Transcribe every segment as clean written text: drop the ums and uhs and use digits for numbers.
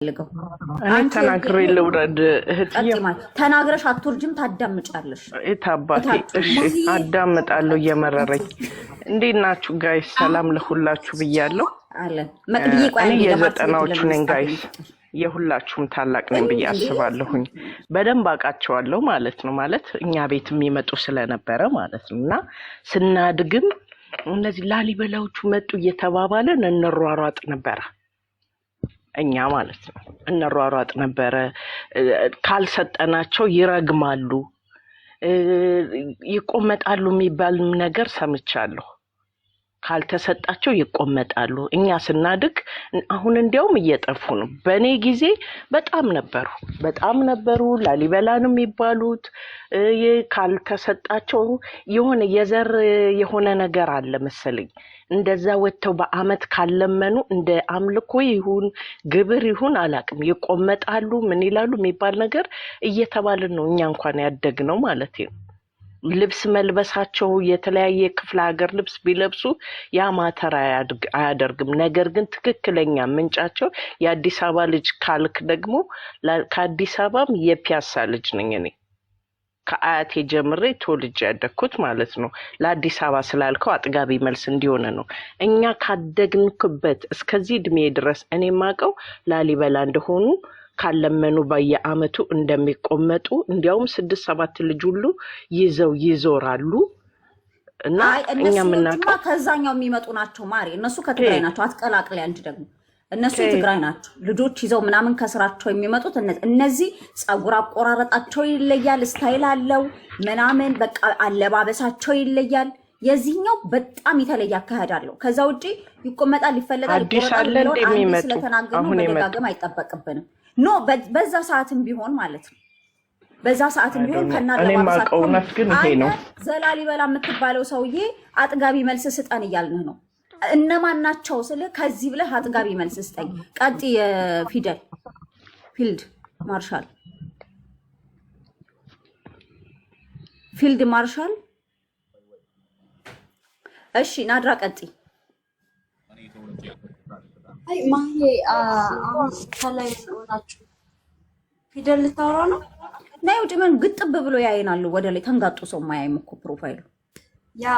ልገው እኔ ተናግሬ ልውረድ እህትዬ ተናግረሽ አትወርጅም ታዳምጫለሽ እታባቴ እሺ አዳምጣለሁ እየመረረኝ እንዴት ናችሁ ጋይስ ሰላም ለሁላችሁ ብያለሁ አለ መቅድዬ ቆይ እኔ የዘጠናዎቹ ነኝ ጋይስ የሁላችሁም ታላቅ ነኝ ብዬ አስባለሁኝ በደንብ አውቃቸዋለሁ ማለት ነው ማለት እኛ ቤት የሚመጡ ስለነበረ ማለት ነውና ስናድግም እነዚህ ላሊበላዎቹ መጡ እየተባባለን እንሯሯጥ ነበር እኛ ማለት ነው እንሯሯጥ ነበር ካልሰጠናቸው ይረግማሉ ይቆመጣሉ የሚባል ነገር ሰምቻለሁ ካልተሰጣቸው ይቆመጣሉ እኛ ስናድግ አሁን እንዲያውም እየጠፉ ነው በኔ ጊዜ በጣም ነበሩ ላሊበላን የሚባሉት ካልተሰጣቸው የሆነ የዘር የሆነ ነገር አለ መሰለኝ እንደዛ ወጥተው በአመት ካለመኑ እንደ አምልኮ ይሁን ግብር ይሁን አላቅም ይቆመጣሉ ምን ይላሉ የሚባል ነገር እየተባለ ነው እኛ እንኳን ያደግነው ማለት ነው ልብስ መልበሳቸው የተለያየ ክፍለ ሀገር ልብስ ቢለብሱ ያ ማተር አያደርግም ነገር ግን ትክክለኛ ምንጫቸው የአዲስ አበባ ልጅ ካልክ ደግሞ ከአዲስ አበባም የፒያሳ ልጅ ነኝ እኔ ከአያቴ ጀምሬ ተወልጄ ያደግኩት ማለት ነው ለአዲስ አበባ ስላልከው አጥጋቢ መልስ እንዲሆነ ነው እኛ ካደግንኩበት እስከዚህ እድሜ ድረስ እኔ ማቀው ላሊበላ እንደሆኑ ካለመኑ በየአመቱ እንደሚቆመጡ እንዲያውም 6-7 ልጅ ሁሉ ይዘው ይዞራሉ እና እኛ ምናቀው ከዛኛው የሚመጡ ናቸው ማሪ እነሱ ከትግራይ ናቸው አትቀላቅለ አንድ ደግሞ እነሱ ትግራይ ናቸው ልጆች ይዘው ምናምን ከስራቸው የሚመጡት እነዚህ ጸጉር አቆራረጣቸው ይለያል ስታይል አለው ምናምን በቃ አለባበሳቸው ይለያል የዚህኛው በጣም የተለየ አካሄዳለው ከዛ ውጪ ይቆመጣል ይፈለጋል አዲስ አለ እንደሚመጡ አሁን መደጋገም አይጠበቅብንም ኖ በዛ ሰዓትም ቢሆን ማለት ነው በዛ ሰዓትም ቢሆን ከናለባበሳቸው እኔ ማቀው ግን ይሄ ነው ዘላሊበላ የምትባለው ሰውዬ አጥጋቢ መልስ ስጠን ይያልነህ ነው እነማን ናቸው ስለ ከዚህ ብለህ አጥጋቢ መልስ ስጠኝ ቀጥ የፊደል ፊልድ ማርሻል እሺ ናድራ ቀጥ አይ ማሄ አሁን ከላይ ወጣችሁ ፊደል ልታወራ ነው ናይ ውጭ ምን ግጥብ ብሎ ያይናሉ ወደ ላይ ተንጋጡ ሰው ማያይም እኮ ፕሮፋይሉ ያ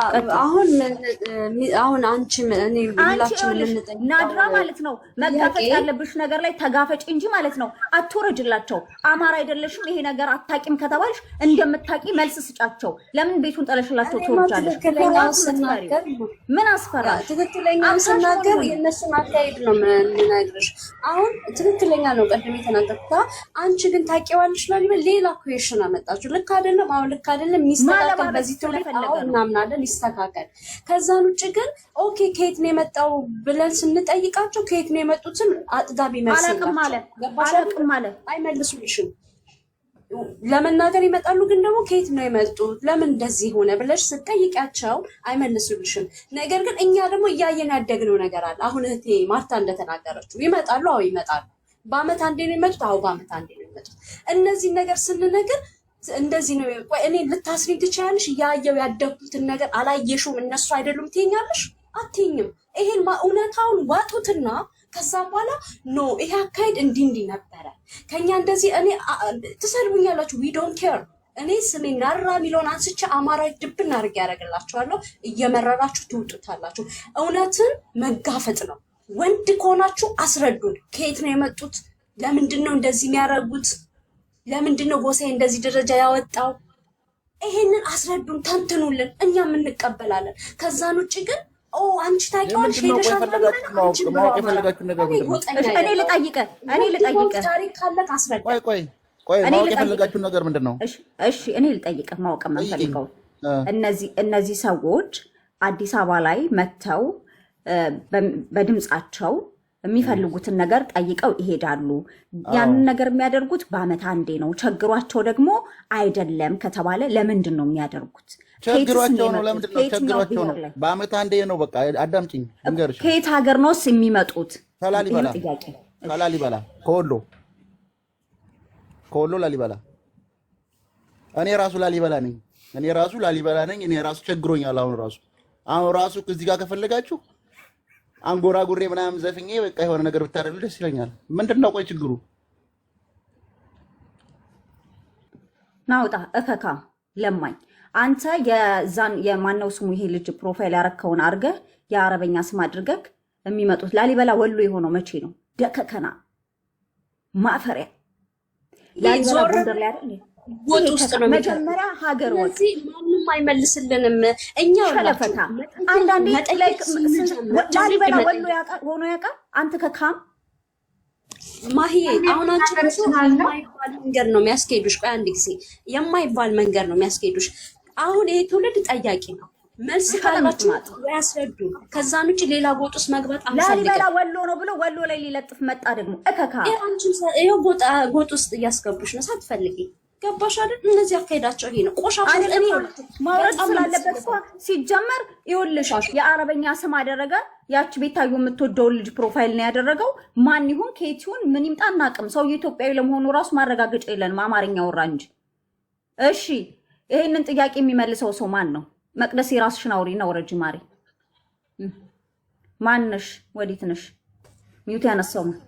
አሁን አንቺ እኔ ሁላችን ልንጠይቅ ናድራ ማለት ነው መጋፈጥ ያለብሽ ነገር ላይ ተጋፈጭ እንጂ ማለት ነው አትወረጅላቸው አማራ አይደለሽም ይሄ ነገር አታቂም ከተባልሽ እንደምታቂ መልስ ስጫቸው ለምን ቤቱን ጠለሽላቸው ትወርጃለሽ ምን አስፈራ ትክክለኛው ስናገር የነሱን አካሄድ ነው የምነግርሽ አሁን ትክክለኛ ነው ቀድሜ ተናገርኩት አንቺ ግን ታቂዋለሽ ሌላ ኩዌሽን አመጣችሁ ልክ አይደለም አሁን ልክ አይደለም ሚስተካከል በዚህ ተፈለገ ይስተካከል ከዛን ውጭ ግን ኦኬ ከየት ነው የመጣው ብለን ስንጠይቃቸው ከየት ነው የመጡትን አጥጋቢ መልስ አላቅም ማለት አይመልሱልሽም ለመናገር ይመጣሉ ግን ደግሞ ከየት ነው የመጡት ለምን እንደዚህ ሆነ ብለሽ ስትጠይቂያቸው አይመልሱልሽም ነገር ግን እኛ ደግሞ እያየን ያደግነው ነገር አለ አሁን እህቴ ማርታ እንደተናገረችው ይመጣሉ ይመጣሉ በአመት አንዴ ነው የመጡት በአመት አንዴ ነው የመጡት እነዚህ ነገር ስንነግር እንደዚህ ነው ቆይ እኔ ልታስሪኝ ትችያለሽ ያየው ያደጉትን ነገር አላየሽውም እነሱ አይደሉም ትይኛለሽ አትይኝም ይሄን እውነታውን ዋጡትና ከዛ በኋላ ኖ ይሄ አካሄድ እንዲህ ነበረ ከኛ እንደዚህ እኔ ትሰልቡኛላችሁ we don't care እኔ ስሜ ናራ ሚሊዮን አንስቼ አማራዊ ድብና አድርጌ ያደርግላችኋለሁ እየመረራችሁ ትውጡታላችሁ እውነትን መጋፈጥ ነው ወንድ ከሆናችሁ አስረዱን ከየት ነው የመጡት ለምንድን ነው እንደዚህ የሚያደርጉት ለምንድነው ጎሳዬ እንደዚህ ደረጃ ያወጣው ይሄንን አስረዱን ተንትኑልን እኛም እንቀበላለን ከዛን ውጪ ግን አንቺ ታውቂዋለሽ ሄደሻል እኔ ልጠይቅ ታሪክ ካለክ አስረዳ ቆይ ማወቅ የፈለጋችሁ ነገር ምንድነው እሺ እኔ ልጠይቅ ማወቅ የምፈልገው እነዚህ ሰዎች አዲስ አበባ ላይ መተው በድምጻቸው የሚፈልጉትን ነገር ጠይቀው ይሄዳሉ ያንን ነገር የሚያደርጉት በአመት አንዴ ነው ቸግሯቸው ደግሞ አይደለም ከተባለ ለምንድን ነው የሚያደርጉት ቸግሯቸው ነው ለምንድን ነው ቸግሯቸው ነው በአመት አንዴ ነው በቃ አዳምጪኝ እንገርሽ ከየት ሀገር ነውስ የሚመጡት ከላሊበላ ከወሎ ላሊበላ እኔ ራሱ ላሊበላ ነኝ እኔ ራሱ ቸግሮኛል አሁን ራሱ ከዚህ ጋር ከፈለጋችሁ አንጎራጉሬ ምናምን ዘፍኜ በቃ የሆነ ነገር ብታደርግ ደስ ይለኛል። ምንድነው ቆይ ችግሩ? ናውጣ እከካ ለማኝ አንተ የዛን የማነው ስሙ ይሄ ልጅ ፕሮፋይል ያረከውን አርገህ የአረበኛ ስም አድርገህ የሚመጡት ላሊበላ ወሎ የሆነው መቼ ነው? ደከከና ማፈሪያ ላሊበላ ጎንደር ላይ አይደል? ወጥ ውስጥ ነው መጀመሪያ ሀገር ወጥ ስለዚህ ማንም አይመልስልንም። እኛው ሸለፈታ አንዳንዴ ላሊበላ ወሎ ያውቃል ሆኖ ያውቃል። አንተ ከካም ማሂዬ አሁን አንቺ ራሱ የማይባል መንገድ ነው የሚያስኬዱሽ። ቆይ አንድ ጊዜ የማይባል መንገድ ነው የሚያስኬዱሽ። አሁን ይሄ ትውልድ ጠያቂ ነው። መልስ ካላችሁ ያስረዱ። ከዛን ውጪ ሌላ ጎጥ ውስጥ መግባት አንፈልግም። ላሊበላ ወሎ ነው ብሎ ወሎ ላይ ሊለጥፍ መጣ ደግሞ እከካ ይሄው ጎጥ ውስጥ እያስገቡሽ ነው ሳትፈልጊ። ገባሽ አይደል? እነዚህ አካሄዳቸው ይሄ ነው። ቆሻሻ እኔ ማውረድ ስላለበት ሲጀመር ይኸውልሽ የአረበኛ ስም አደረገ። ያቺ ቤታዩ የምትወደው ልጅ ፕሮፋይል ነው ያደረገው። ማን ይሁን ከየት ይሁን ምን ይምጣ አናውቅም። ሰው ኢትዮጵያዊ ለመሆኑ ራሱ ማረጋገጫ የለንም። አማርኛ ወራ እንጂ። እሺ ይሄንን ጥያቄ የሚመልሰው ሰው ማን ነው? መቅደስ የራስሽን አውሪና ወረጂ ማሪ። ማንሽ? ወዲት ነሽ? ሚውት ያነሳው ነው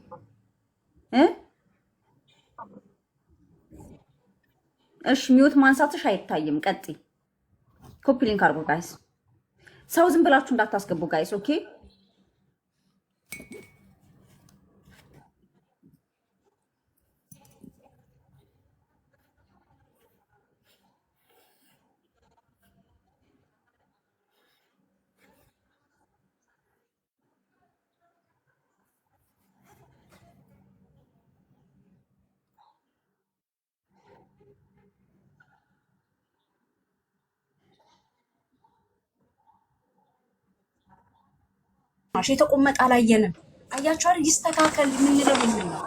እሺ ሚውት ማንሳትሽ አይታይም። ቀጥይ። ኮፒ ሊንክ አድርጉ ጋይስ። ሰው ዝም ብላችሁ እንዳታስገቡ ጋይስ። ኦኬ የተቆመጠ አላየንም። አያችሁ አይደል? ይስተካከል የምንለው ነው።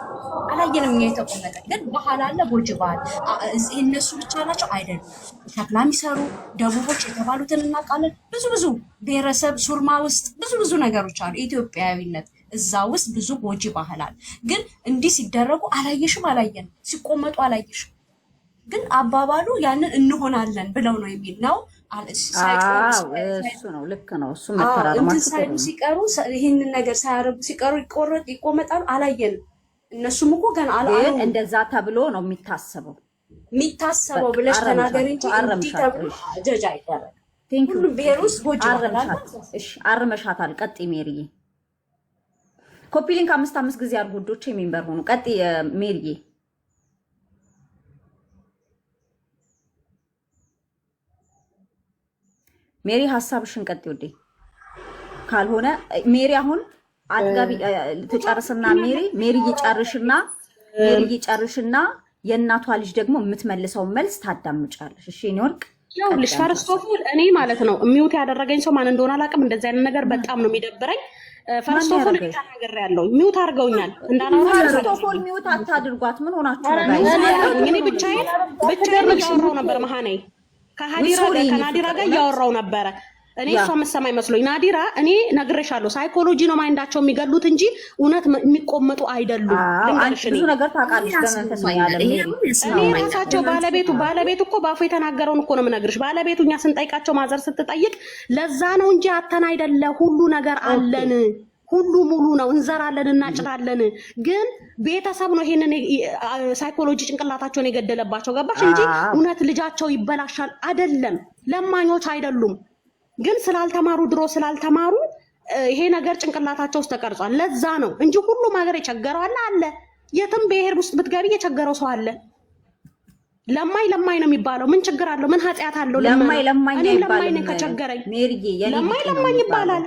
አላየንም። የተቆመጠ ግን ባህል አለ። ጎጅ ባህል እነሱ ብቻ ናቸው አይደሉም። ሸክላ የሚሰሩ ደቡቦች የተባሉትን እናውቃለን። ብዙ ብሔረሰብ ሱርማ ውስጥ ብዙ ነገሮች አሉ። ኢትዮጵያዊነት እዛ ውስጥ ብዙ ጎጅ ባህል አለ። ግን እንዲህ ሲደረጉ አላየንም። ሲቆመጡ አላየሽም። ግን አባባሉ ያንን እንሆናለን ብለው ነው የሚል ነው። እሱ ነው ልክ ነው። እሱ መተራረማቸው ሲቀሩ ይህንን ነገር ሳያረጉ ሲቀሩ ይቆመጣሉ። አላየንም። እነሱም እኮ ገና እንደዛ ተብሎ ነው የሚታሰበው ብለሽ ተናገሪ እንጂ እንዲህ ተብሎ ጀጅ አይደረግ። ሁሉም ብሔር ውስጥ ጎጅ አርመሻታል። ቀጥይ ሜሪዬ። ኮፒ ሊንክ 5 ጊዜ አድርጉ ውዶቼ። የሚንበር ሆኑ። ቀጥይ ሜሪዬ። ሜሪ ሀሳብሽን ቀጥ ወዴ ካልሆነ ሜሪ አሁን አጥጋቢ ተጨርስና ሜሪ ይጨርሽና የእናቷ ልጅ ደግሞ የምትመልሰው መልስ ታዳምጫለሽ። እሺ እኔ ወርቅ ይኸውልሽ ፈርስት ኦፍ ኦል እኔ ማለት ነው ሚውት ያደረገኝ ሰው ማን እንደሆነ አላውቅም። እንደዚህ አይነት ነገር በጣም ነው የሚደብረኝ። ፈርስት ኦፍ ኦል ተናገር ያለው ሚውት አድርገውኛል። እንዳላወራ ፈርስት ኦፍ ኦል ሚውት አታድርጓት። ምን ሆናችሁ ነው? እኔ ብቻዬን እያወራሁ ነበር መሃኔ ከናዲራ ጋር እያወራው ነበረ። እኔ እሷ መሰማኝ መስሎኝ ናዲራ፣ እኔ ነግሬሻለሁ፣ ሳይኮሎጂ ነው ማይንዳቸው የሚገሉት እንጂ እውነት የሚቆመጡ አይደሉም። ብዙ ነገር ታውቃለች በመንፈሳዊ ዓለም። እኔ ራሳቸው ባለቤቱ እኮ ባፉ የተናገረውን እኮ ነው የምነግርሽ። ባለቤቱ እኛ ስንጠይቃቸው ማዘር ስትጠይቅ ለዛ ነው እንጂ አተን አይደለ፣ ሁሉ ነገር አለን፣ ሁሉ ሙሉ ነው፣ እንዘራለን፣ እናጭዳለን። ግን ቤተሰብ ነው ይሄንን ሳይኮሎጂ ጭንቅላታቸውን የገደለባቸው። ገባሽ? እንጂ እውነት ልጃቸው ይበላሻል አይደለም፣ ለማኞች አይደሉም። ግን ድሮ ስላልተማሩ ይሄ ነገር ጭንቅላታቸው ውስጥ ተቀርጿል። ለዛ ነው እንጂ ሁሉም ሀገር የቸገረው አለ። የትም ብሔር ውስጥ ብትገቢ የቸገረው ሰው አለ። ለማኝ ነው የሚባለው። ምን ችግር አለው? ምን ኃጢአት አለው? ለማኝ ነኝ ከቸገረኝ ለማኝ ይባላል።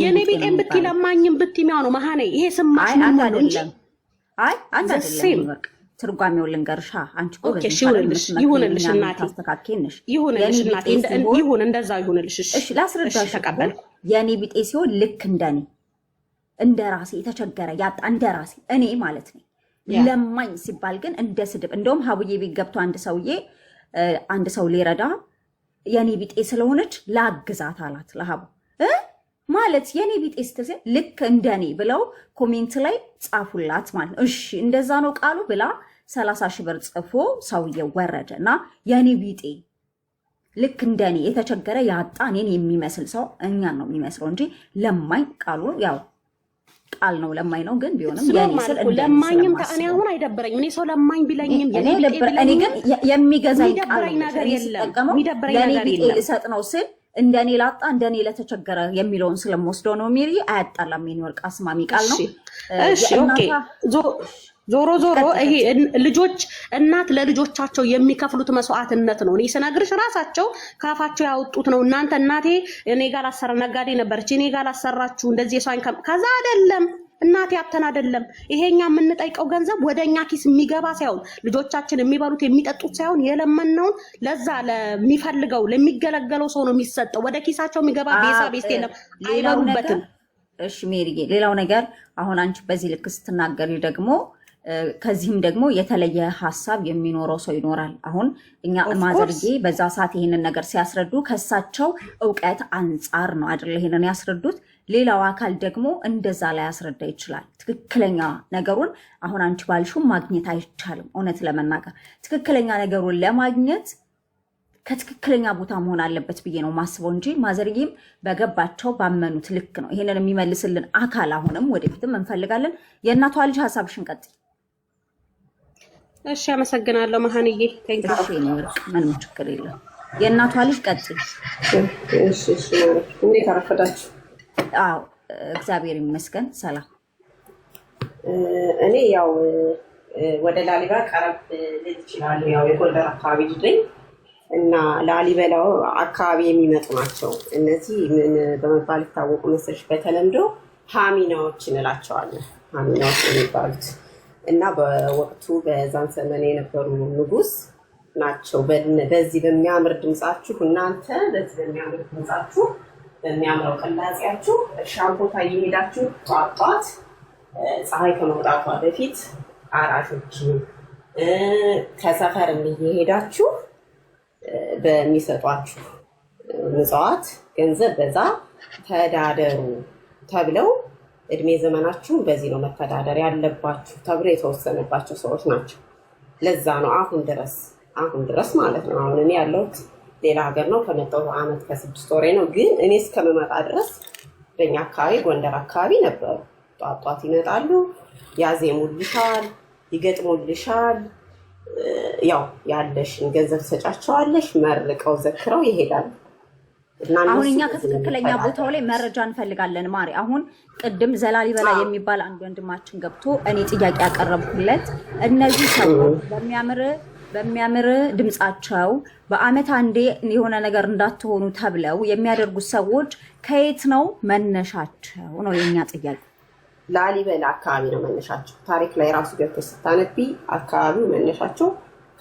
የኔ ቤቴን ብቲ ለማኝም ብቲ ሚያው ነው መሃኔ። ይሄ ስማሽ ምን ነው እንጂ አንተ አይደለም ትርጓሜውን ልንገርሻ። አንቺ እኮ ይሁንልሽ እናቴ፣ ይሁንልሽ እናቴ፣ ይሁን እንደዛ ይሁንልሽ። እሺ ላስረዳሽ። ተቀበልኩ። የኔ ቢጤ ሲሆን ልክ እንደኔ እንደ ራሴ የተቸገረ ያጣ እንደ ራሴ እኔ ማለት ነው። ለማኝ ሲባል ግን እንደ ስድብ። እንደውም ሀቡዬ ቤት ገብቶ አንድ ሰው ሊረዳ የኔ ቢጤ ስለሆነች ላግዛት አላት ለሀቡ ማለት የኔ ቢጤ ስትል ልክ እንደኔ ብለው ኮሜንት ላይ ጻፉላት ማለት ነው። እሺ እንደዛ ነው ቃሉ ብላ 30,000 ብር ጽፎ ሰውየው ወረደ እና የኔ ቢጤ ልክ እንደኔ የተቸገረ ያጣ እኔን የሚመስል ሰው እኛን ነው የሚመስለው እንጂ ለማኝ ቃሉ ያው ቃል ነው ለማኝ ነው ግን ቢሆንም የኔ ስል ለማኝም እኔ አሁን አይደብረኝም። እኔ ሰው ለማኝ ቢለኝም እኔ ግን የሚገዛኝ ቃል ነገር የለም ለኔ ቢጤ ልሰጥ ነው ስል እንደኔ ላጣ እንደኔ ለተቸገረ የሚለውን ስለምወስደው ነው። ሜሪ አያጣላም። የኔ ወርቅ አስማሚ ቃል ነው። እሺ ኦኬ። ዞሮ ይሄ ልጆች እናት ለልጆቻቸው የሚከፍሉት መስዋዕትነት ነው። እኔ ስነግርሽ ራሳቸው ካፋቸው ያወጡት ነው። እናንተ እናቴ እኔ ጋር ላሰራ ነጋዴ ነበረች እኔ ጋር ላሰራችሁ እንደዚህ የሷን ከዛ አይደለም እናቴ አተን አይደለም። ይሄኛ የምንጠይቀው ገንዘብ ወደኛ ኪስ የሚገባ ሳይሆን ልጆቻችን የሚበሉት የሚጠጡት ሳይሆን የለመነውን ለዛ ለሚፈልገው ለሚገለገለው ሰው ነው የሚሰጠው። ወደ ኪሳቸው የሚገባ ቤሳ የለም አይበሉበትም። እሺ ሜሪዬ፣ ሌላው ነገር አሁን አንቺ በዚህ ልክ ስትናገሪ ደግሞ ከዚህም ደግሞ የተለየ ሐሳብ የሚኖረው ሰው ይኖራል። አሁን እኛ ማዘርዬ በዛ ሰዓት ይሄንን ነገር ሲያስረዱ ከሳቸው ዕውቀት አንፃር ነው አይደል ይሄንን ያስረዱት። ሌላው አካል ደግሞ እንደዛ ላይ ያስረዳ ይችላል። ትክክለኛ ነገሩን አሁን አንቺ ባልሽው ማግኘት አይቻልም። እውነት ለመናገር ትክክለኛ ነገሩን ለማግኘት ከትክክለኛ ቦታ መሆን አለበት ብዬ ነው ማስበው እንጂ ማዘርዬም በገባቸው ባመኑት ልክ ነው ይሄንን የሚመልስልን አካል አሁንም ወደፊትም እንፈልጋለን። የእናቷ ልጅ ሐሳብሽን ቀጥይ። እሺ አመሰግናለሁ መሃንዬ። ምንም ችግር የለም። የእናቷ ልጅ ቀጥይ። እሺ እንዴት አረፈዳችሁ? አዎ እግዚአብሔር ይመስገን ሰላም። እኔ ያው ወደ ላሊበላ ቀረብ ልል ይችላል። ያው የጎንደር አካባቢ ልጅ ነኝ እና ላሊበላው አካባቢ የሚመጡ ናቸው። እነዚህ ምን በመባል ይታወቁ መሰለሽ? በተለምዶ ሃሚናዎች እንላቸዋለን። ሃሚናዎች የሚባሉት እና በወቅቱ በዛን ዘመን የነበሩ ንጉስ ናቸው። በዚህ በሚያምር ድምጻችሁ እናንተ በዚህ በሚያምር ድምጻችሁ በሚያምረው ቅላጼያችሁ እርሻን ቦታ እየሄዳችሁ ጧት ፀሐይ ከመውጣቷ በፊት አራሾችን ከሰፈርም እየሄዳችሁ በሚሰጧችሁ ምጽዋት ገንዘብ በዛ ተዳደሩ ተብለው እድሜ ዘመናችሁን በዚህ ነው መተዳደር ያለባችሁ ተብሎ የተወሰነባቸው ሰዎች ናቸው። ለዛ ነው አሁን ድረስ ማለት ነው። አሁን እኔ ያለሁት ሌላ ሀገር ነው። ከመጣሁ ዓመት ከ6 ወሬ ነው። ግን እኔ እስከመመጣ ድረስ በእኛ አካባቢ ጎንደር አካባቢ ነበሩ። ጧት ይመጣሉ፣ ያዜሙልሻል፣ ይገጥሙልሻል። ያው ያለሽን ገንዘብ ትሰጫቸዋለሽ፣ መርቀው ዘክረው ይሄዳሉ። አሁን እኛ ከትክክለኛ ቦታው ላይ መረጃ እንፈልጋለን ማሪ። አሁን ቅድም ዘላሊበላ የሚባል አንድ ወንድማችን ገብቶ እኔ ጥያቄ ያቀረብኩለት እነዚህ ሰዎች በሚያምር ድምጻቸው በአመት አንዴ የሆነ ነገር እንዳትሆኑ ተብለው የሚያደርጉት ሰዎች ከየት ነው መነሻቸው ነው የኛ ጥያቄ። ላሊበላ አካባቢ ነው መነሻቸው። ታሪክ ላይ ራሱ ገብቶ ስታነቢ አካባቢው መነሻቸው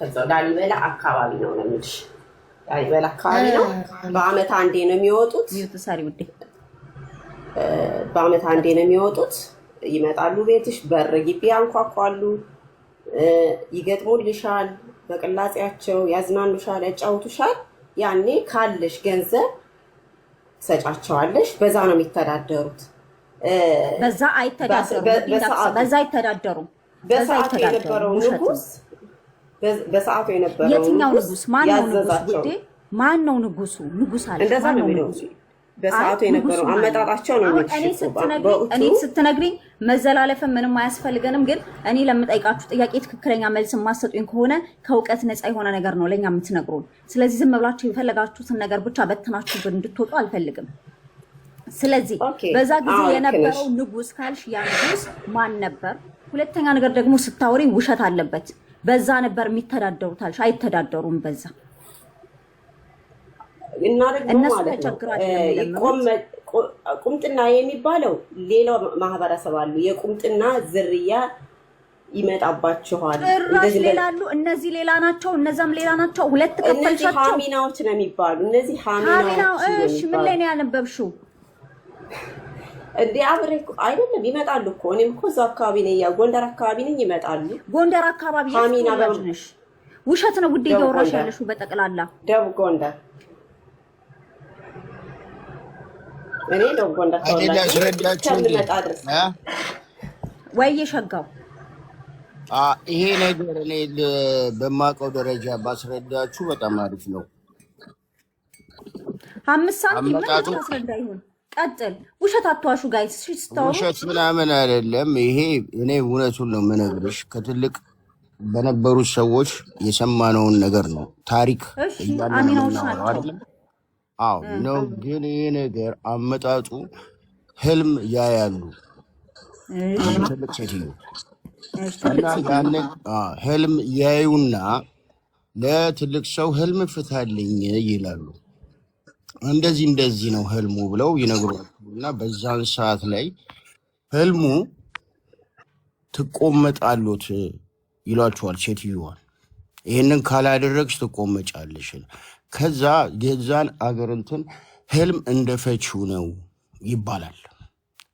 ከዛው ላሊበላ አካባቢ ነው ለምንሽ ላሊበላ አካባቢ ነው። በአመት አንዴ ነው የሚወጡት። በአመት አንዴ ነው የሚወጡት። ይመጣሉ፣ ቤትሽ በር ግቢ ያንኳኳሉ፣ ይገጥሙልሻል፣ በቅላጼያቸው ያዝናኑሻል፣ ያጫውቱሻል። ያኔ ካለሽ ገንዘብ ሰጫቸዋለሽ። በዛ ነው የሚተዳደሩት። በዛ አይተዳደሩም። በሰዓቱ የነበረው የትኛው ንጉስ? ማን ነው ንጉሱ? ንጉስ አለ እንደዛ ነው የሚለው። በሰዓቱ የነበረው አመጣጣቸው ነው እኔ ስትነግሪኝ መዘላለፍን ምንም አያስፈልገንም። ግን እኔ ለምጠይቃችሁ ጥያቄ ትክክለኛ መልስ የማሰጡኝ ከሆነ ከእውቀት ነፃ የሆነ ነገር ነው ለኛ የምትነግሩን። ስለዚህ ዝም ብላችሁ የፈለጋችሁትን ነገር ብቻ በትናችሁ እንድትወጡ አልፈልግም። ስለዚህ በዛ ጊዜ የነበረው ንጉስ ካልሽ ያ ንጉስ ማን ነበር? ሁለተኛ ነገር ደግሞ ስታወሪ ውሸት አለበት። በዛ ነበር የሚተዳደሩት አልሽ። አይተዳደሩም በዛ እና ደግሞ ማለት ነው ቁምጥና የሚባለው ሌላው ማህበረሰብ አሉ። የቁምጥና ዝርያ ይመጣባቸዋል። እንደዚህ ሌላሉ። እነዚህ ሌላ ናቸው፣ እነዛም ሌላ ናቸው። ሁለት ከፈልሻቸው ሃሚናዎች ነው የሚባሉ። እነዚህ ሃሚናዎች እሺ፣ ምን ላይ ነው ያነበብሽው? እንዴ አብሬ አይደለም ይመጣሉ እኮ። እኔም እኮ እዛው አካባቢ ነኝ፣ ያው ጎንደር አካባቢ ነኝ። ይመጣሉ። ጎንደር አካባቢ ነሽ? ውሸት ነው ውዴ እያወራሽ ያለሽው በጠቅላላ ደቡብ ጎንደር። እኔ ደቡብ ጎንደር ወይ የሸጋው ይሄ ነገር እኔ በማውቀው ደረጃ ባስረዳችሁ በጣም አሪፍ ነው። 5 ሳንቲም ምን አመጣጡ ታስረዳ ይሁን። ቀጥል። ውሸት አትዋሹ ጋይስ። ስታወሩ ውሸት ምናምን አይደለም። ይሄ እኔ እውነቱን ነው የምነግርሽ። ከትልቅ በነበሩት ሰዎች የሰማነውን ነገር ነው። ታሪክ እሺ እያለን አሚናዎች የምናወራው ናቸው። አይደለም? አዎ ነው። ግን ይሄ ነገር አመጣጡ ህልም ያያሉ። እሺ አንድ ትልቅ ሴትዮ እሺ ትልቅ እና ሴት ያንን ህልም ያዩና ለትልቅ ሰው ህልም ፍታልኝ ይላሉ። እንደዚህ እንደዚህ ነው ህልሙ ብለው ይነግሯቸዋል። እና በዛን ሰዓት ላይ ህልሙ ትቆመጣሉት ይሏቸዋል ሴትዮዋን። ይህንን ካላደረግሽ ትቆመጫለሽ። ከዛ የዛን አገር እንትን ህልም እንደፈቺው ነው ይባላል።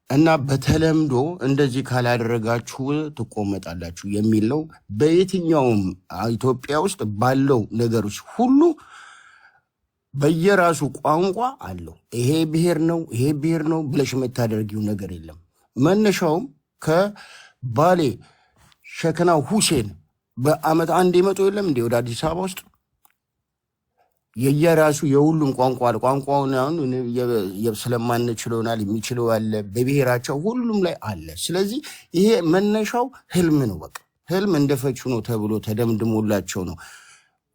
እና በተለምዶ እንደዚህ ካላደረጋችሁ ትቆመጣላችሁ የሚል ነው። በየትኛውም ኢትዮጵያ ውስጥ ባለው ነገሮች ሁሉ በየራሱ ቋንቋ አለው። ይሄ ብሔር ነው ይሄ ብሔር ነው ብለሽ የምታደርጊው ነገር የለም። መነሻውም ከባሌ ሸከናው ሁሴን በአመት አንድ ይመጡ የለም እንዴ ወደ አዲስ አበባ ውስጥ የየራሱ የሁሉም ቋንቋ አለ። ቋንቋውን አሁን ስለማንችለው ይሆናል የሚችለው አለ። በብሔራቸው ሁሉም ላይ አለ። ስለዚህ ይሄ መነሻው ህልም ነው። በቃ ህልም እንደፈችው ነው ተብሎ ተደምድሞላቸው ነው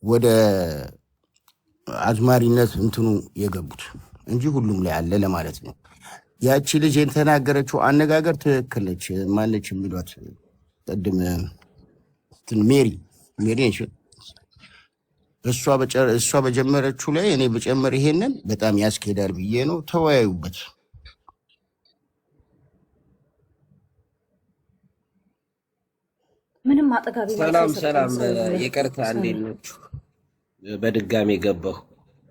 ወደ አዝማሪነት እንትኑ የገቡት እንጂ ሁሉም ላይ አለ ለማለት ነው። ያቺ ልጅ የተናገረችው አነጋገር ትክክል ነች። ማነች የሚሏት ቅድም ሜሪ ነች። እሷ በጀመረችው ላይ እኔ በጨመር ይሄንን በጣም ያስኬዳል ብዬ ነው። ተወያዩበት። ምንም አጠጋቢ ሰላም ይቅርታ፣ እንዴት ናችሁ? በድጋሚ ገባሁ።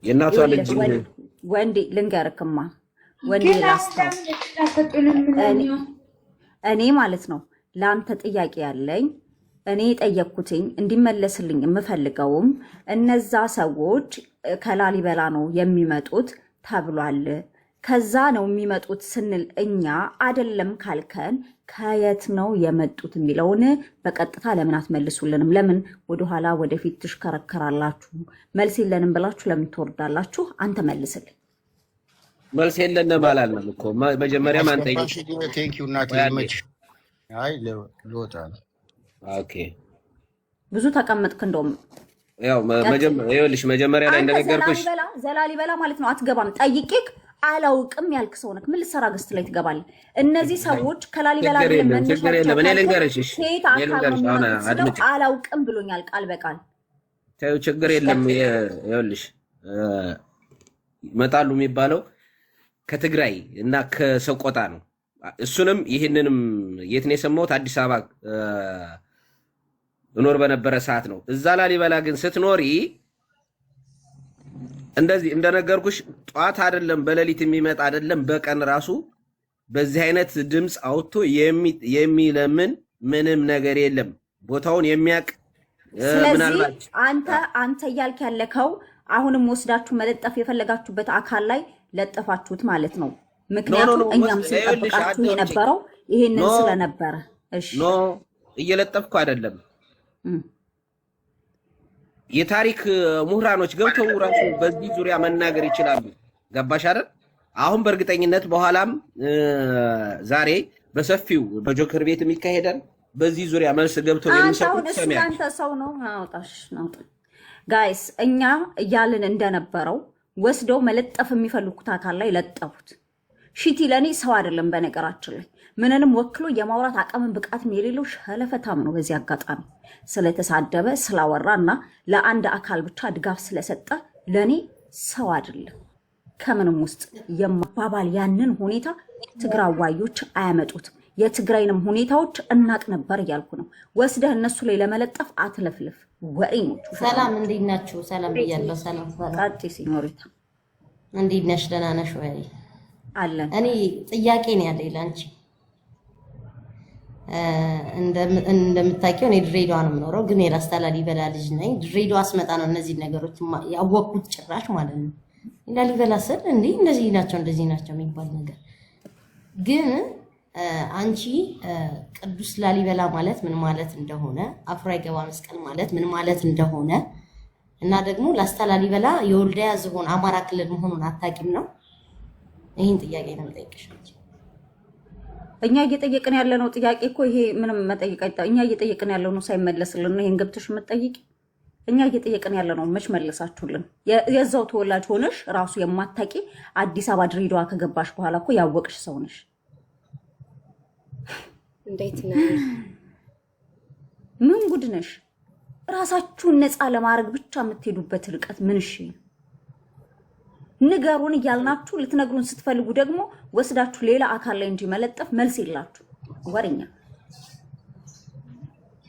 የእናቷ ልጅ ወንዴ ልንገርክማ፣ ወንዴ ላስታው እኔ ማለት ነው ለአንተ ጥያቄ ያለኝ እኔ የጠየቅኩትኝ እንዲመለስልኝ የምፈልገውም እነዛ ሰዎች ከላሊበላ ነው የሚመጡት ተብሏል። ከዛ ነው የሚመጡት ስንል እኛ አይደለም ካልከን ከየት ነው የመጡት የሚለውን በቀጥታ ለምን አትመልሱልንም? ለምን ወደኋላ ወደፊት ትሽከረከራላችሁ? መልስ የለንም ብላችሁ ለምን ትወርዳላችሁ? አንተ መልስልኝ። መልስ የለንም አላልንም እኮ መጀመሪያ ማን ጠይቅ። ቴንኪው እናቴ ይመች። አይ ልወጣ ነው። ኦኬ ብዙ ተቀመጥክ። እንደውም ያው ይኸውልሽ መጀመሪያ ላይ እንደነገርኩሽ ዘላሊበላ ማለት ነው አትገባም። ጠይቄክ አላውቅም ያልክ ሰው ነህ። ምን ልትሰራ ገስት ላይ ትገባለህ? እነዚህ ሰዎች ከላሊበላ አላውቅም ብሎኛል ቃል በቃል። ችግር የለም። ይኸውልሽ ይመጣሉ የሚባለው ከትግራይ እና ከሰቆጣ ነው። እሱንም ይህንንም የት ነው የሰማሁት? አዲስ አበባ እኖር በነበረ ሰዓት ነው። እዛ ላሊበላ ግን ስትኖሪ እንደዚህ እንደነገርኩሽ ጧት አይደለም በሌሊት የሚመጣ አይደለም በቀን ራሱ በዚህ አይነት ድምፅ አውጥቶ የሚለምን ምንም ነገር የለም። ቦታውን የሚያውቅ ስለዚህ አንተ እያልክ ያለከው አሁንም ወስዳችሁ መለጠፍ የፈለጋችሁበት አካል ላይ ለጠፋችሁት ማለት ነው። ምክንያቱም እኛም ስንጠብቃችሁ የነበረው ይሄንን ስለነበረ። እሺ ኖ እየለጠፍኩ አይደለም። የታሪክ ምሁራኖች ገብተው ራሱ በዚህ ዙሪያ መናገር ይችላሉ። ገባሽ አይደል? አሁን በእርግጠኝነት በኋላም ዛሬ በሰፊው በጆከር ቤት የሚካሄዳል። በዚህ ዙሪያ መልስ ገብተው የሚሰጡት አንተ ሰው ነው አውጣሽ ነው ጋይስ። እኛ እያልን እንደነበረው ወስደው መለጠፍ የሚፈልጉት አካል ላይ ለጠፉት። ሺቲ ለኔ ሰው አይደለም። በነገራችን ላይ ምንንም ወክሎ የማውራት አቅምን ብቃትም የሌለው ሸለፈታም ነው። በዚህ አጋጣሚ ስለተሳደበ ስላወራና ለአንድ አካል ብቻ ድጋፍ ስለሰጠ ለኔ ሰው አይደለም። ከምንም ውስጥ የማባባል ያንን ሁኔታ ትግራዋዮች አያመጡትም። የትግራይንም ሁኔታዎች እናቅ ነበር እያልኩ ነው። ወስደህ እነሱ ላይ ለመለጠፍ አትለፍልፍ። ወሬኞች ሰላም፣ እንዴት ናችሁ? ሰላም ብያለሁ። ሰላም ቃጤ ሲኖሪታ እንዴት ነሽ? ደህና ነሽ ወይ? አለን። እኔ ጥያቄ ነው ያለኝ ላንቺ። እንደምታውቂው እኔ ድሬዳዋ ነው የምኖረው፣ ግን የራስ ላሊበላ ልጅ ነኝ። ድሬዳዋ ስመጣ ነው እነዚህ ነገሮች ያወቅኩት ጭራሽ ማለት ነው። ላሊበላ ስል እንዴ እንደዚህ ናቸው የሚባል ነገር ግን አንቺ ቅዱስ ላሊበላ ማለት ምን ማለት እንደሆነ፣ አፍራ ይገባ መስቀል ማለት ምን ማለት እንደሆነ እና ደግሞ ላስታ ላሊበላ የወልዲያ ዝሆን አማራ ክልል መሆኑን አታውቂም ነው? ይሄን ጥያቄ ነው የምጠይቅሽ። እኛ እየጠየቅን ያለነው ጥያቄ እኮ ይሄ ምንም መጠየቅ እኛ እየጠየቅን ያለው ነው ሳይመለስልን ነው። ይሄን ገብተሽ የምትጠይቂ እኛ እየጠየቅን ያለነው መች መለሳችሁልን? የዛው ተወላጅ ሆነሽ ራሱ የማታቂ አዲስ አበባ ድሬዳዋ ከገባሽ በኋላ እኮ ያወቅሽ ሰው ነሽ። እንዴት ነው? ምን ጉድ ነሽ? ራሳችሁን ነፃ ለማድረግ ብቻ የምትሄዱበት ርቀት ምን? እሺ ንገሩን እያልናችሁ ልትነግሩን ስትፈልጉ ደግሞ ወስዳችሁ ሌላ አካል ላይ እንጂ መለጠፍ መልስ የላችሁ። ወሬኛ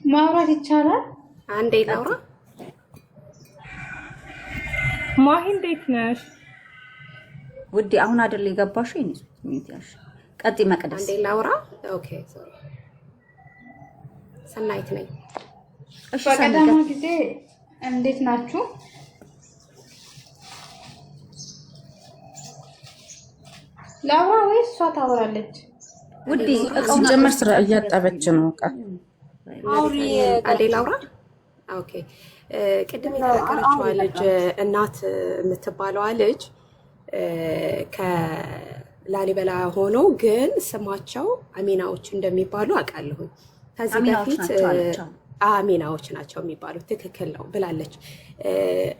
ማውራት ይቻላል። አንዴ ላውራ። ማሂ እንዴት ነሽ ውዴ? አሁን አይደል የገባሽ? ይሄንስ ቀጥ መቅደስ። አንዴ ላውራ። ኦኬ ሶሪ። ሰናይት ነኝ። እሺ በቀደም ጊዜ እንዴት ናችሁ? ላውራ ወይስ እሷ ታወራለች? ውዴ ሲጀመር ስራ እያጠበች ነው። አንዴ ላውራ። ኦኬ ቅድም የተናገረችዋ ልጅ እናት የምትባለዋ ልጅ ከላሊበላ ሆኖ ግን ስማቸው አሚናዎች እንደሚባሉ አውቃለሁ። ከዚህ በፊት አሚናዎች ናቸው የሚባሉት ትክክል ነው ብላለች።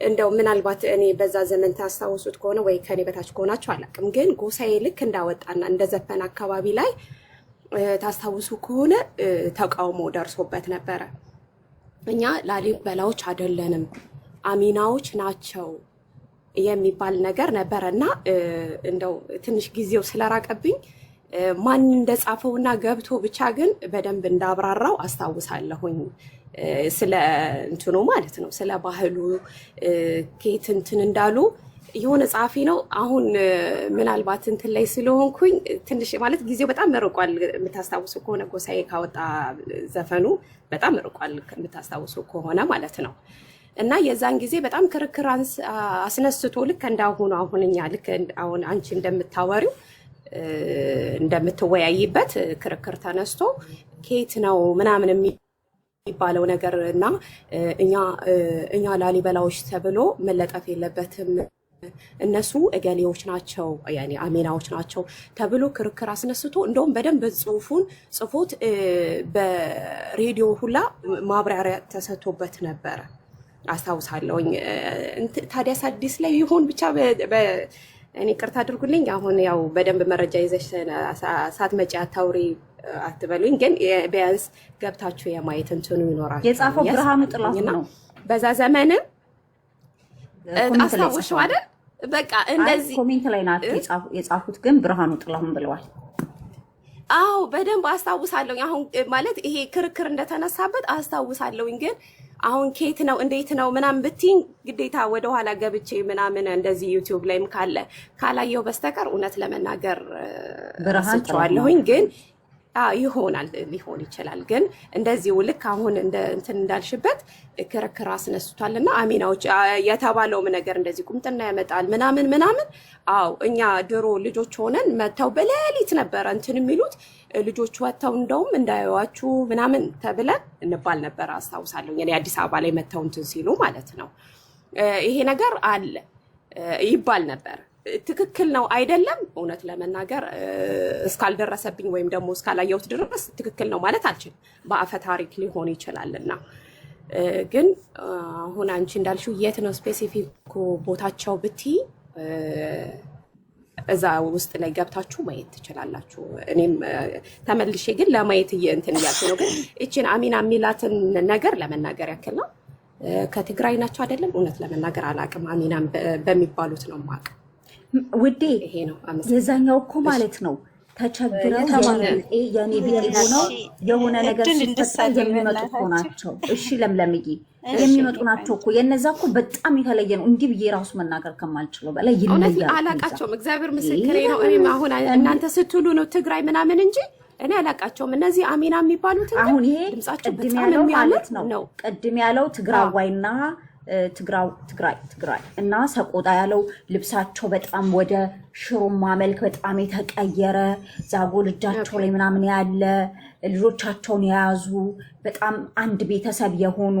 እንደው ምናልባት እኔ በዛ ዘመን ታስታውሱት ከሆነ ወይ ከኔ በታች ከሆናችሁ አላውቅም፣ ግን ጎሳዬ ልክ እንዳወጣና እንደዘፈን አካባቢ ላይ ታስታውሱ ከሆነ ተቃውሞ ደርሶበት ነበረ። እኛ ላሊበላዎች አይደለንም አሚናዎች ናቸው የሚባል ነገር ነበረና እንደው ትንሽ ጊዜው ስለራቀብኝ ማን እንደጻፈውና ገብቶ ብቻ ግን በደንብ እንዳብራራው አስታውሳለሁኝ። ስለ እንትኑ ማለት ነው ስለ ባህሉ ከየት እንትን እንዳሉ የሆነ ጻፊ ነው። አሁን ምናልባት እንትን ላይ ስለሆንኩኝ ትንሽ ማለት ጊዜው በጣም ርቋል። የምታስታውሱ ከሆነ ጎሳዬ ካወጣ ዘፈኑ በጣም ርቋል የምታስታውሱ ከሆነ ማለት ነው። እና የዛን ጊዜ በጣም ክርክር አስነስቶ ልክ እንዳሁኑ አሁን እኛ ልክ አሁን አንቺ እንደምታወሪው እንደምትወያይበት ክርክር ተነስቶ ከየት ነው ምናምን የሚባለው ነገር እና እኛ ላሊበላዎች ተብሎ መለጠፍ የለበትም እነሱ እገሌዎች ናቸው ያኔ አሚናዎች ናቸው ተብሎ ክርክር አስነስቶ እንደውም በደንብ ጽሁፉን ጽፎት በሬዲዮ ሁላ ማብራሪያ ተሰጥቶበት ነበረ አስታውሳለሁኝ። ታዲያስ አዲስ ላይ ይሁን ብቻ እኔ ቅርታ አድርጉልኝ። አሁን ያው በደንብ መረጃ ይዘሽ ሳትመጪ አታውሪ አትበሉኝ፣ ግን ቢያንስ ገብታችሁ የማየት እንትኑ ይኖራል። የጻፈው ብርሃኑ ጥላሁን ነው። በዛ ዘመንም አስታውሽው አይደል? በቃ እንደዚህ ኮሜንት ላይ ናት የጻፉት፣ ግን ብርሃኑ ጥላሁን ብለዋል። አዎ በደንብ አስታውሳለሁኝ። አሁን ማለት ይሄ ክርክር እንደተነሳበት አስታውሳለሁኝ። ግን አሁን ኬት ነው እንዴት ነው ምናምን ብትይኝ ግዴታ ወደኋላ ገብቼ ምናምን እንደዚህ ዩቲዩብ ላይም ካላየው በስተቀር እውነት ለመናገር ብርሃን ግን ይሆናል ሊሆን ይችላል። ግን እንደዚህ ልክ አሁን እንትን እንዳልሽበት ክርክር አስነስቷልና አሚናዎች የተባለውም ነገር እንደዚህ ቁምጥና ያመጣል ምናምን። አዎ እኛ ድሮ ልጆች ሆነን መተው በሌሊት ነበረ እንትን የሚሉት ልጆች ወጥተው እንደውም እንዳያዩዋችሁ ምናምን ተብለን እንባል ነበር አስታውሳለሁ። እኔ አዲስ አበባ ላይ መተው እንትን ሲሉ ማለት ነው ይሄ ነገር አለ ይባል ነበር። ትክክል ነው አይደለም እውነት ለመናገር እስካልደረሰብኝ ወይም ደግሞ እስካላየሁት ድረስ ትክክል ነው ማለት አልችልም። በአፈ ታሪክ ሊሆን ይችላልና ግን አሁን አንቺ እንዳልሽው የት ነው ስፔሲፊክ ቦታቸው ብትይ እዛ ውስጥ ላይ ገብታችሁ ማየት ትችላላችሁ። እኔም ተመልሼ ግን ለማየት እንትን እያልኩ ነው። ግን እቺን አሚና የሚላትን ነገር ለመናገር ያክል ነው። ከትግራይ ናቸው አይደለም እውነት ለመናገር አላውቅም። አሚና በሚባሉት ነው የማውቀው ውዴ። ይሄ ነው የዛኛው እኮ ማለት ነው ተቸግረው የኔ ቢጤ ሆነው የሆነ ነገር ሲፈጠር የሚመጡ እኮ ናቸው። እሺ ለምለምዬ የሚመጡ ናቸው እኮ የነዛ እኮ በጣም የተለየ ነው። እንዲህ ብዬ ራሱ መናገር ከማልችለው በላይ ይለያል። አላውቃቸውም። እግዚአብሔር ምስክሬ ነው። እኔም አሁን እናንተ ስትሉ ነው ትግራይ ምናምን እንጂ እኔ አላውቃቸውም። እነዚህ አሚና የሚባሉት አሁን ይሄ ድምጻቸው ቅድም ያለው ማለት ነው ቅድም ያለው ትግራዋይና ትግራይ እና ሰቆጣ ያለው ልብሳቸው በጣም ወደ ሽሮማ መልክ በጣም የተቀየረ ዛጎል እጃቸው ላይ ምናምን ያለ ልጆቻቸውን የያዙ በጣም አንድ ቤተሰብ የሆኑ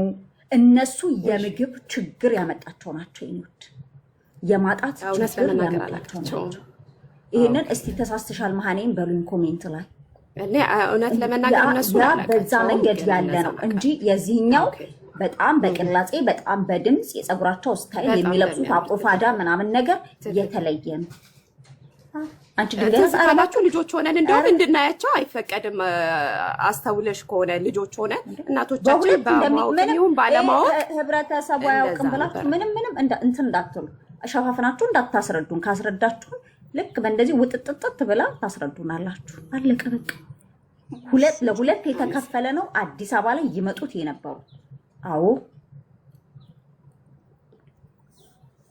እነሱ የምግብ ችግር ያመጣቸው ናቸው። ይኑት የማጣት ችግር ያመጣቸው ናቸው። ይሄንን እስቲ ተሳስተሻል መሃኔን በሉኝ ኮሜንት ላይ። እኔ እውነት ለመናገር እነሱ በዛ መንገድ ያለ ነው እንጂ የዚህኛው በጣም በቅላጼ በጣም በድምጽ የፀጉራቸው ስታይል የሚለብሱት አቆፋዳ ምናምን ነገር የተለየ ነው። አንቺ ድንገት አላችሁ ልጆች ሆነን እንደው እንድናያቸው አይፈቀድም። አስተውለሽ ከሆነ ልጆች ሆነን እናቶቻችን በማወቅም ባለማወቅ ህብረተሰቡ አያውቅም ብላችሁ ምንም እንትን እንዳትሉ ሸፋፍናችሁ እንዳታስረዱን። ካስረዳችሁ ልክ በእንደዚህ ውጥጥጥት ብላ ታስረዱናላችሁ። አለቀ በቃ። ለሁለት የተከፈለ ነው አዲስ አበባ ላይ ይመጡት የነበሩ። አዎ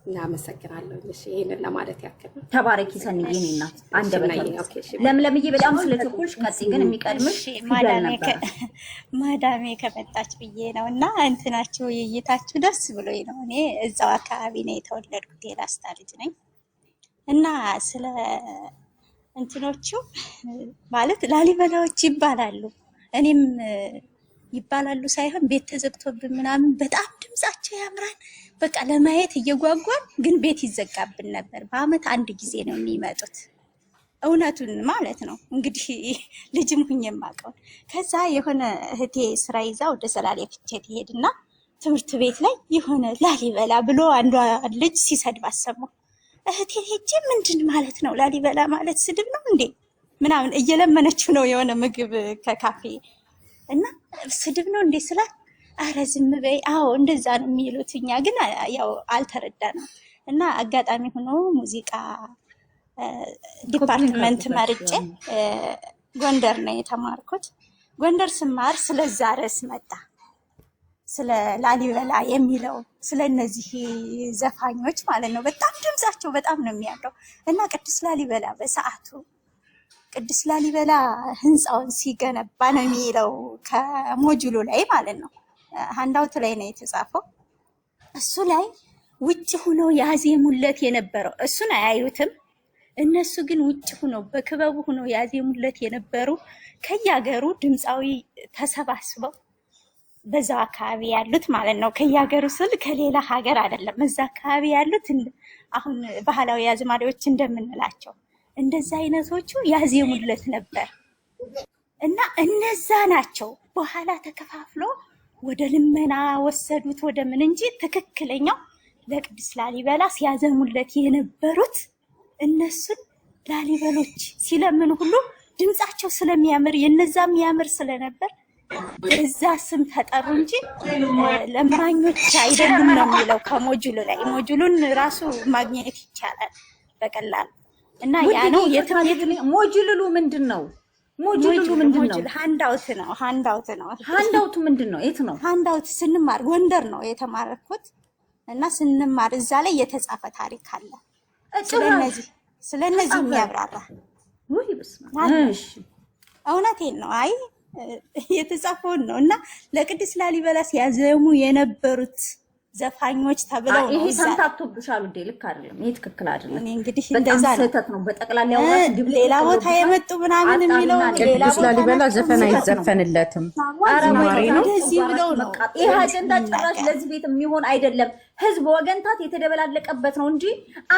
እናመሰግናለሁ። እሺ ይሄንን ለማለት ያክል ተባረኪ ሰንዬ እኔ እናት አንደበታለሽ ለምለምዬ በጣም ስለተኩልሽ ቀጥ ግን የሚቀድምሽ ማዳሜ ከመጣች ብዬ ነውና እንትናችሁ ይይታችሁ ደስ ብሎኝ ነው። እኔ እዛው አካባቢ ነው የተወለድኩት የላስታ ልጅ ነኝ እና ስለ እንትኖቹ ማለት ላሊበላዎች ይባላሉ። እኔም ይባላሉ ሳይሆን ቤት ተዘግቶብን ምናምን በጣም ድምጻቸው ያምራል። በቃ ለማየት እየጓጓን ግን ቤት ይዘጋብን ነበር። በአመት አንድ ጊዜ ነው የሚመጡት። እውነቱን ማለት ነው እንግዲህ ልጅም ሁኜ የማውቀው። ከዛ የሆነ እህቴ ስራ ይዛ ወደ ሰላሌ ፍቼ ትሄድና ትምህርት ቤት ላይ የሆነ ላሊበላ ብሎ አንዷ ልጅ ሲሰድብ አሰማሁ። እህቴ ሄጄ ምንድን ማለት ነው ላሊበላ ማለት ስድብ ነው እንዴ ምናምን እየለመነችው ነው የሆነ ምግብ ከካፌ እና ስድብ ነው እንዴ ስላት አረ ዝም በይ፣ አዎ እንደዛ ነው የሚሉት፣ እኛ ግን ያው አልተረዳንም። እና አጋጣሚ ሆኖ ሙዚቃ ዲፓርትመንት መርጬ ጎንደር ነው የተማርኩት። ጎንደር ስማር ስለዛ ርዕስ መጣ፣ ስለ ላሊበላ የሚለው ስለ እነዚህ ዘፋኞች ማለት ነው። በጣም ድምጻቸው በጣም ነው የሚያምረው። እና ቅዱስ ላሊበላ በሰዓቱ ቅዱስ ላሊበላ ህንፃውን ሲገነባ ነው የሚለው ከሞጁሉ ላይ ማለት ነው። ሃንዳውት ላይ ነው የተጻፈው። እሱ ላይ ውጭ ሆኖ ያዜሙለት የነበረው እሱን አያዩትም እነሱ ግን ውጭ ሆኖ በክበቡ ሆኖ ያዜሙለት የነበሩ ከያገሩ ድምፃዊ ተሰባስበው በዛው አካባቢ ያሉት ማለት ነው። ከያገሩ ስል ከሌላ ሀገር አይደለም፣ እዛ አካባቢ ያሉት አሁን ባህላዊ አዝማሪዎች እንደምንላቸው እንደዛ አይነቶቹ ያዜሙለት ነበር። እና እነዛ ናቸው በኋላ ተከፋፍሎ ወደ ልመና ወሰዱት ወደ ምን እንጂ ትክክለኛው ለቅዱስ ላሊበላ ሲያዘሙለት የነበሩት እነሱን ላሊበሎች ሲለምን ሁሉ ድምጻቸው ስለሚያምር የነዛም ያምር ስለነበር እዛ ስም ተጠሩ እንጂ ለማኞች አይደሉም ነው የሚለው ከሞጁሉ ላይ። ሞጁሉን ራሱ ማግኘት ይቻላል በቀላሉ። እና ያ ነው ሞጁሉ ምንድን ነው? ሞጁሉ ምንድን ነው? ሃንዳውት ነው። ሃንዳውት ምንድን ነው? የት ነው ሃንዳውት? ስንማር ጎንደር ነው የተማረኩት እና ስንማር እዛ ላይ የተጻፈ ታሪክ አለ ስለነዚህ የሚያብራራ። ወይ በስመ እሺ እውነቴን ነው። አይ የተጻፈውን ነው። እና ለቅዱስ ላሊበላ ሲያዘሙ የነበሩት ዘፋኞች ተብለው ነው። ይሄ ተንታቶብሻል እንዴ? ልክ አይደለም። ይሄ ትክክል አይደለም። እኔ እንግዲህ እንደዛ ነው። ስህተት ነው። በጠቅላላ ያወራሽ ሌላ ቦታ የመጡ ምናምን የሚለው ሌላ ቅዱስ ላሊበላ ዘፈን አይዘፈንለትም። አረማሪ ነው እንደዚህ ብለው ነው። ይሄ አጀንዳ ጭራሽ ለዚህ ቤት የሚሆን አይደለም። ህዝብ ወገንታት የተደበላለቀበት ነው እንጂ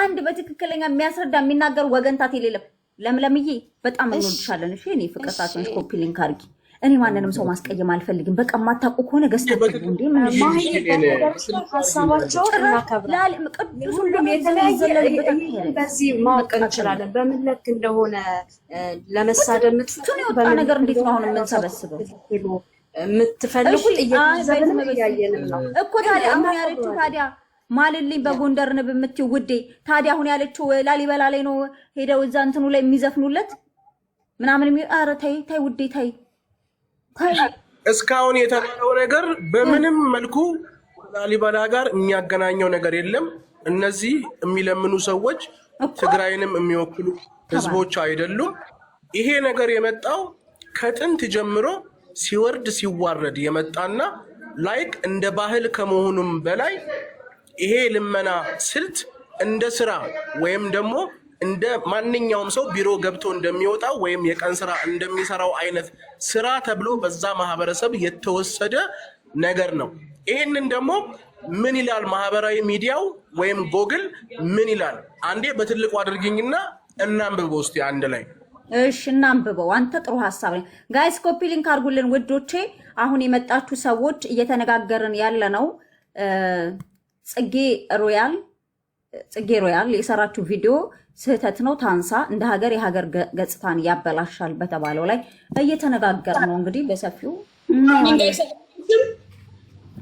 አንድ በትክክለኛ የሚያስረዳ የሚናገር ወገንታት የሌለም። ለምለምዬ በጣም እንወድሻለን። እሺ እኔ ፍቅር ሳትሆንሽ ኮፒ ሊንክ አድርጊ። እኔ ማንንም ሰው ማስቀየም አልፈልግም። በቃ የማታውቁ ከሆነ ገዝታችሁ እንዴ ምን ሀሳባቸው እናከብራል። ሁሉም የተለያየ በዚህ ማወቅ እንችላለን። በምን ልክ እንደሆነ ለመሳደብ የምትወጣ ነገር እንዴት ነው አሁን የምንሰበስበው? የምትፈልጉት እየተዘበነ እያየንም ነው እኮ። ታዲያ አሁን ያለችው ታዲያ ማልልኝ በጎንደር ንብ የምትይው ውዴ፣ ታዲያ አሁን ያለችው ላሊበላ ላይ ነው ሄደው እዛ እንትኑ ላይ የሚዘፍኑለት ምናምን። ኧረ ተይ ተይ ውዴ ተይ። እስካሁን የተባለው ነገር በምንም መልኩ ላሊበላ ጋር የሚያገናኘው ነገር የለም። እነዚህ የሚለምኑ ሰዎች ትግራይንም የሚወክሉ ህዝቦች አይደሉም። ይሄ ነገር የመጣው ከጥንት ጀምሮ ሲወርድ ሲዋረድ የመጣና ላይክ እንደ ባህል ከመሆኑም በላይ ይሄ ልመና ስልት እንደ ስራ ወይም ደግሞ እንደ ማንኛውም ሰው ቢሮ ገብቶ እንደሚወጣው ወይም የቀን ስራ እንደሚሰራው አይነት ስራ ተብሎ በዛ ማህበረሰብ የተወሰደ ነገር ነው። ይህንን ደግሞ ምን ይላል ማህበራዊ ሚዲያው ወይም ጎግል ምን ይላል? አንዴ በትልቁ አድርጊኝና እናንብበው እስቲ አንድ ላይ። እሺ እናንብበው። አንተ ጥሩ ሐሳብ ነው። ጋይስ ኮፒ ሊንክ አድርጉልን ውዶቼ። አሁን የመጣችሁ ሰዎች እየተነጋገርን ያለ ነው ጽጌ ሮያል የሰራችሁ ቪዲዮ ስህተት ነው ታንሳ እንደ ሀገር የሀገር ገጽታን ያበላሻል በተባለው ላይ እየተነጋገር ነው። እንግዲህ በሰፊው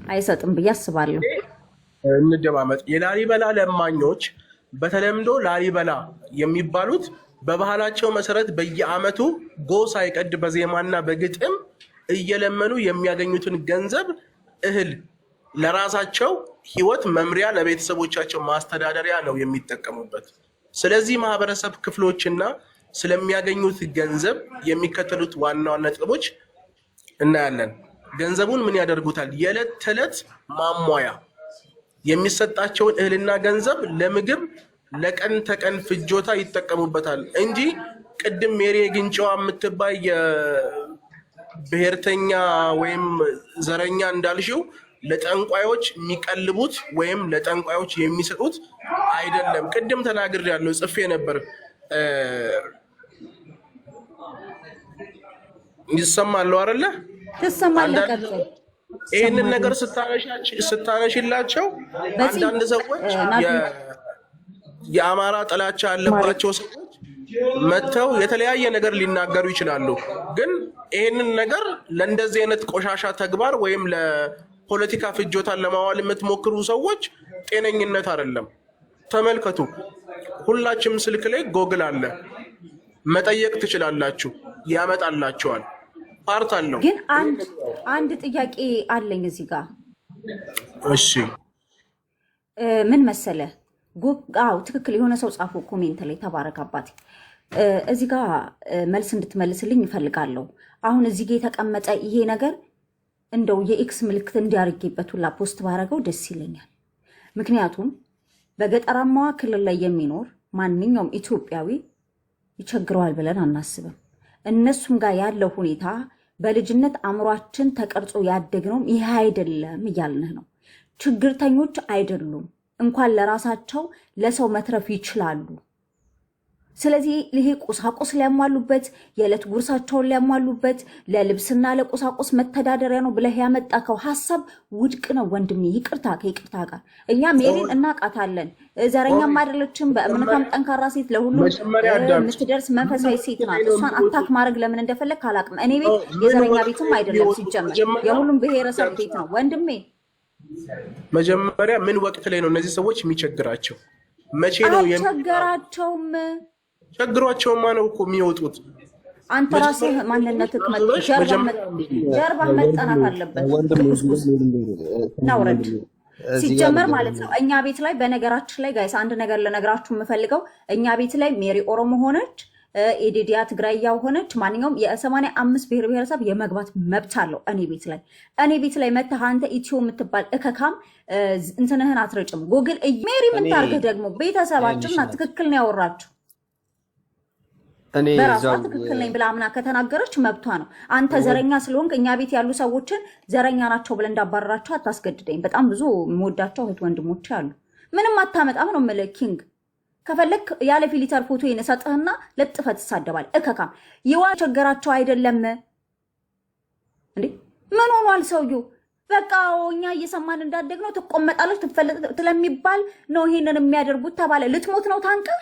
አይሰጥም ብዬ አስባለሁ። እንደማመጥ የላሊበላ ለማኞች በተለምዶ ላሊበላ የሚባሉት በባህላቸው መሰረት በየአመቱ ጎ ሳይቀድ በዜማና በግጥም እየለመኑ የሚያገኙትን ገንዘብ እህል ለራሳቸው ህይወት መምሪያ ለቤተሰቦቻቸው ማስተዳደሪያ ነው የሚጠቀሙበት። ስለዚህ ማህበረሰብ ክፍሎችና ስለሚያገኙት ገንዘብ የሚከተሉት ዋና ዋና ነጥቦች እናያለን። ገንዘቡን ምን ያደርጉታል? የዕለት ተዕለት ማሟያ የሚሰጣቸውን እህልና ገንዘብ ለምግብ ለቀን ተቀን ፍጆታ ይጠቀሙበታል እንጂ ቅድም ሜሪ ግንጫዋ የምትባይ የብሔርተኛ ወይም ዘረኛ እንዳልሽው ለጠንቋዮች የሚቀልቡት ወይም ለጠንቋዮች የሚሰጡት አይደለም። ቅድም ተናግሬያለሁ፣ ጽፌ ነበር። ይሰማል አይደለ? ትሰማለህ? ይህንን ነገር ስታነሽላቸው አንዳንድ ሰዎች የአማራ ጥላቻ ያለባቸው ሰዎች መጥተው የተለያየ ነገር ሊናገሩ ይችላሉ። ግን ይህንን ነገር ለእንደዚህ አይነት ቆሻሻ ተግባር ወይም ለፖለቲካ ፍጆታን ለማዋል የምትሞክሩ ሰዎች ጤነኝነት አይደለም። ተመልከቱ፣ ሁላችንም ስልክ ላይ ጎግል አለ፣ መጠየቅ ትችላላችሁ፣ ያመጣላችኋል። ፓርት አለው። ግን አንድ ጥያቄ አለኝ እዚህ ጋር። እሺ ምን መሰለ ትክክል የሆነ ሰው ጻፉ ኮሜንት ላይ ተባረክ አባቴ። እዚህ ጋር መልስ እንድትመልስልኝ ይፈልጋለሁ። አሁን እዚህ ጋር የተቀመጠ ይሄ ነገር እንደው የኤክስ ምልክት እንዲያርጌበት ሁላ ፖስት ባረገው ደስ ይለኛል። ምክንያቱም በገጠራማዋ ክልል ላይ የሚኖር ማንኛውም ኢትዮጵያዊ ይቸግረዋል ብለን አናስብም። እነሱም ጋር ያለው ሁኔታ በልጅነት አእምሯችን ተቀርጾ ያደግነውም ይሄ አይደለም እያልንህ ነው። ችግርተኞች አይደሉም፣ እንኳን ለራሳቸው ለሰው መትረፍ ይችላሉ። ስለዚህ ይሄ ቁሳቁስ ሊያሟሉበት፣ የዕለት ጉርሳቸውን ሊያሟሉበት፣ ለልብስና ለቁሳቁስ መተዳደሪያ ነው ብለህ ያመጣከው ሀሳብ ውድቅ ነው ወንድሜ። ከይቅርታ ጋር እኛ ሜሪን እናውቃታለን። ዘረኛም አይደለችም። በእምነቷም ጠንካራ ሴት፣ ለሁሉም የምትደርስ መንፈሳዊ ሴት ናት። እሷን አታክ ማድረግ ለምን እንደፈለግ አላውቅም። እኔ ቤት የዘረኛ ቤትም አይደለም፣ ሲጀመር የሁሉም ብሔረሰብ ቤት ነው ወንድሜ። መጀመሪያ ምን ወቅት ላይ ነው እነዚህ ሰዎች የሚቸግራቸው? መቼ ነው ቸግሯቸውማ ነው እኮ የሚወጡት። አንተ ራስህ ማንነትህ ጀርባ መጠናት አለበት። ናውረድ ሲጀመር ማለት ነው። እኛ ቤት ላይ በነገራችን ላይ ጋይስ አንድ ነገር ልነግራችሁ የምፈልገው እኛ ቤት ላይ ሜሪ ኦሮሞ ሆነች፣ ኤዲዲያ ትግራያው ሆነች፣ ማንኛውም የ85 ብሔር ብሔረሰብ የመግባት መብት አለው። እኔ ቤት ላይ መተህ አንተ ኢትዮ የምትባል እከካም እንትንህን አትረጭም። ጉግል ሜሪ የምታርግህ ደግሞ ቤተሰባችንና ትክክል ነው ያወራችሁ በራሷ ትክክል ነኝ ብላ አምና ከተናገረች መብቷ ነው። አንተ ዘረኛ ስለሆንክ እኛ ቤት ያሉ ሰዎችን ዘረኛ ናቸው ብለህ እንዳባረራቸው አታስገድደኝ። በጣም ብዙ የምወዳቸው እህት ወንድሞች አሉ። ምንም አታመጣም ነው የምልህ ኪንግ። ከፈለክ ያለ ፊልተር ፎቶ የነሳጥህና ለጥፈህ ትሳደባለህ። እከካም ይዋ ቸገራቸው አይደለም እንዴ? ምን ሆኗል ሰውዬው? በቃ እኛ እየሰማን እንዳደግ ነው ትቆመጣለች ትፈለጥ ስለሚባል ነው ይሄንን የሚያደርጉት ተባለ። ልትሞት ነው ታንቀህ